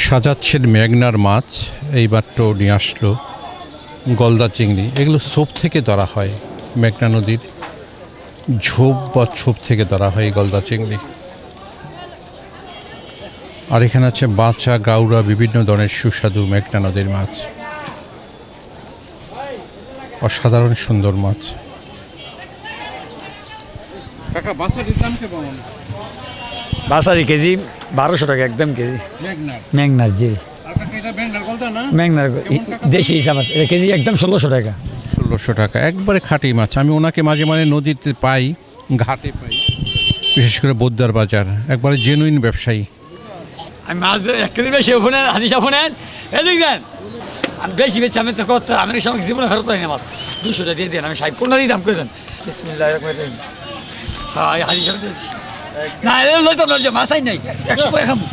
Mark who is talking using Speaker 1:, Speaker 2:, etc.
Speaker 1: সাজাচ্ছেন মেঘনার মাছ, এইমাত্র নিয়ে আসলো গলদা চিংড়ি। এগুলো ছোপ থেকে ধরা হয়, মেঘনা নদীর ঝোপ বা ছোপ থেকে ধরা হয় এই গলদা চিংড়ি। আর এখানে আছে বাঁচা, গাউরা, বিভিন্ন ধরনের সুস্বাদু মেঘনা নদীর মাছ। অসাধারণ সুন্দর মাছ। কাকা বাঁচাটির দাম কেমন?
Speaker 2: বাসারি কেজি 1200 টাকা একদম কেজি। মেঘনার জি, মেঘনার দেশি হিসাব আছে, এটা কেজি একদম 1600 টাকা।
Speaker 1: 1600 টাকা একবারে খাঁটি মাছ। আমি ওনাকে মাঝে মাঝে নদীতে পাই, ঘাটে পাই, বিশেষ করে বোদ্দার বাজার, একবারে জেনুইন ব্যবসায়ী।
Speaker 2: আমি মাছ এক কেজি বেশি ওখানে হাদিসা ফোনেন এদিক যান, আমি বেশি বেশি আমি তো করতে আমি সময় জীবনে ফেরত হয় না মাছ। 200 টাকা দিয়ে দেন, আমি 60-15 দাম করে দেন। বিসমিল্লাহির রহমানির রহিম। হ্যাঁ হাদিসা না লইতাম না, যে মাছাই নাই 100 টাকা খাবো।